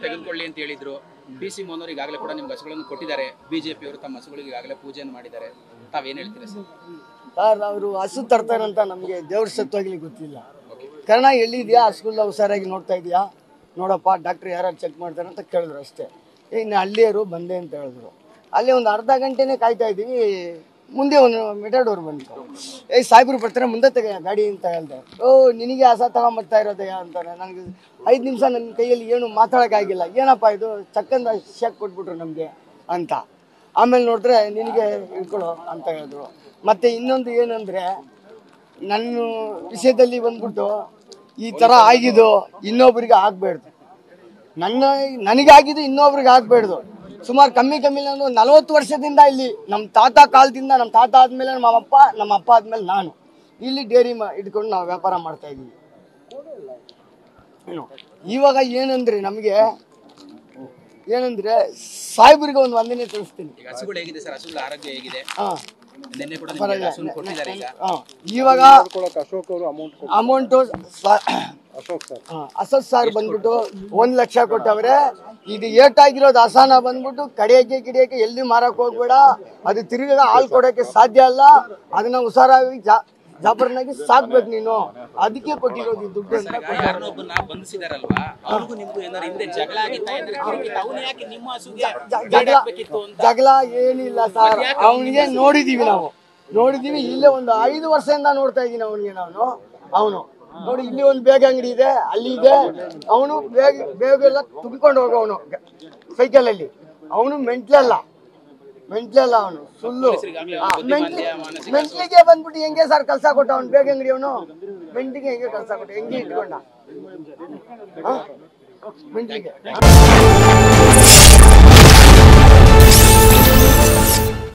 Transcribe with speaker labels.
Speaker 1: ತೆಗೆದುಕೊಳ್ಳಿ ಅಂತ ಹೇಳಿದ್ರು. PC ಮೋಹನ್ ಅವರು ಈಗಾಗಲೇ ಕೂಡ ನಿಮ್ಗೆ ಹಸುಗಳನ್ನು ಕೊಟ್ಟಿದ್ದಾರೆ. ಬಿಜೆಪಿ ಅವರು ತಮ್ಮ ಹಸುಗಳಿಗೆ ಈಗಾಗಲೇ ಪೂಜೆಯನ್ನು ಮಾಡಿದ್ದಾರೆ. ತಾವೇನು ಹೇಳ್ತೀರಾ ಸರ್?
Speaker 2: ಸರ್ ಅವರು ಹಸು ತರ್ತಾರಂತ ನಮಗೆ ದೇವ್ರ ಸತ್ವಾಗ್ಲಿ ಗೊತ್ತಿಲ್ಲ. ಕಾರಣ ಎಲ್ಲಿದೆಯಾ ಹಸುಗಳನ್ನ ಹುಷಾರಾಗಿ ನೋಡ್ತಾ ಇದೆಯಾ ನೋಡಪ್ಪ ಡಾಕ್ಟ್ರ್ ಯಾರು ಚೆಕ್ ಮಾಡ್ತಾರೆ ಅಂತ ಕೇಳಿದ್ರು ಅಷ್ಟೇ. ಇನ್ನು ಹಳ್ಳಿಯರು ಬಂದೆ ಅಂತ ಹೇಳಿದ್ರು. ಅಲ್ಲಿ ಒಂದು ಅರ್ಧ ಗಂಟೆನೇ ಕಾಯ್ತಾ ಇದ್ದೀವಿ. ಮುಂದೆ ಒಂದು ಮೆಟಾಡೋರು ಬಂತು. ಸಾಹೇಬ್ರು ಬರ್ತಾರೆ ಮುಂದೆ ಗಾಡಿ ಅಂತ ಹೇಳ್ದೆ. ನಿನಗೆ ಹಸ ತಗೊಂಬರ್ತಾ ಇರೋದಯ್ಯ ಅಂತಾರೆ. ನನಗೆ 5 ನಿಮಿಷ ನನ್ನ ಕೈಯಲ್ಲಿ ಏನು ಮಾತಾಡೋಕ್ಕಾಗಿಲ್ಲ. ಏನಪ್ಪ ಇದು ಚಕ್ಕಂದ ಶೇಕ್ ಕೊಟ್ಬಿಟ್ರು ನಮಗೆ ಅಂತ. ಆಮೇಲೆ ನೋಡಿದ್ರೆ ನಿನಗೆ ಇಟ್ಕೊಳ್ಳೋ ಅಂತ ಹೇಳಿದ್ರು. ಮತ್ತು ಇನ್ನೊಂದು ಏನಂದರೆ ನನ್ನ ವಿಷಯದಲ್ಲಿ ಬಂದ್ಬಿಟ್ಟು ಈ ಥರ ಆಗಿದ್ದು ಇನ್ನೊಬ್ರಿಗೆ ಆಗಬೇಡ್ದು. ನನಗಾಗಿದ್ದು ಇನ್ನೊಬ್ರಿಗೆ ಆಗಬೇಡ್ದು. ಸುಮಾರು ಕಮ್ಮಿ ನಾನು 40 ವರ್ಷದಿಂದ ಇಲ್ಲಿ ನಮ್ಮ ತಾತ ಕಾಲದಿಂದ, ನಮ್ಮ ತಾತ ಆದಮೇಲೆ ನಮ್ಮ ಅಪ್ಪ ಆದಮೇಲೆ ನಾನು ಇಲ್ಲಿ ಡೇರಿ ಇಟ್ಕೊಂಡು ನಾವು ವ್ಯಾಪಾರ ಮಾಡ್ತಾ ಇದ್ದೀವಿ. ಇವಾಗ ಏನಂದ್ರೆ ನಮಗೆ ಸಾಹೇಬ್ರಿಗೆ ಒಂದು ವಂದನೆ ತಿಳಿಸ್ತೀನಿ.
Speaker 1: ಹಸುಗಳು ಹೇಗಿದೆ ಸರ್? ಹಸುಗಳ ಆರೋಗ್ಯ ಹೇಗಿದೆ?
Speaker 2: ಇವಾಗ ಅಮೌಂಟು ಅಶೋಕ್ ಸರ್ ಬಂದ್ಬಿಟ್ಟು 1 ಲಕ್ಷ ಕೊಟ್ಟವ್ರೆ. ಇದು ಏಟಾಗಿರೋದು ಹಸನ ಬಂದ್ಬಿಟ್ಟು ಕಡಿಯಕ್ಕೆ ಎಲ್ಲಿ ಮಾರಕ್ಕೆ ಹೋಗ್ಬೇಡ, ಅದು ತಿರುಗ ಹಾಲು ಕೊಡೋಕ್ಕೆ ಸಾಧ್ಯ ಅಲ್ಲ. ಅದನ್ನ ಹುಷಾರಾಗಿ ಜಾಬರ್ನಾಗಿ ಸಾಕ್ಬೇಕು ನೀನು, ಅದಕ್ಕೆ ಕೊಟ್ಟಿರೋದು ಈ ದುಡ್ಡು ಅಂತ. ಜಗಳ ಏನಿಲ್ಲ ಸರ್, ಅವನಿಗೆ ನೋಡಿದೀವಿ ಇಲ್ಲೇ ಒಂದು 5 ವರ್ಷದಿಂದ ನೋಡ್ತಾ ಇದ್ದೀನಿ ಅವನಿಗೆ ಅವನು ನೋಡಿ ಇಲ್ಲಿ ಒಂದು ಬೇಗ ಅಂಗಡಿ ಇದೆ, ಅಲ್ಲಿ ಇದೆ. ಅವನು ಬೇಗ ಎಲ್ಲ ತುಂಬಿಕೊಂಡು ಹೋಗೋವನು ಸೈಕಲಲ್ಲಿ. ಅವನು ಮೆಂಟ್ಲಲ್ಲ ಅವನು ಸುಳ್ಳು. ಮೆಂಟ್ಲಿಗೆ ಬಂದ್ಬಿಟ್ಟು ಹೆಂಗೆ ಸರ್ ಕೆಲಸ ಕೊಟ್ಟ ಅವನು ಬೇಗ ಅಂಗಡಿ. ಅವನು ಮೆಂಟ್ಲಿಗೆ ಹೆಂಗೆ ಕೆಲಸ ಕೊಟ್ಟ, ಹೆಂಗೆ ಇಟ್ಕೊಂಡ ಮೆಂಟ್ಲಿಗೆ.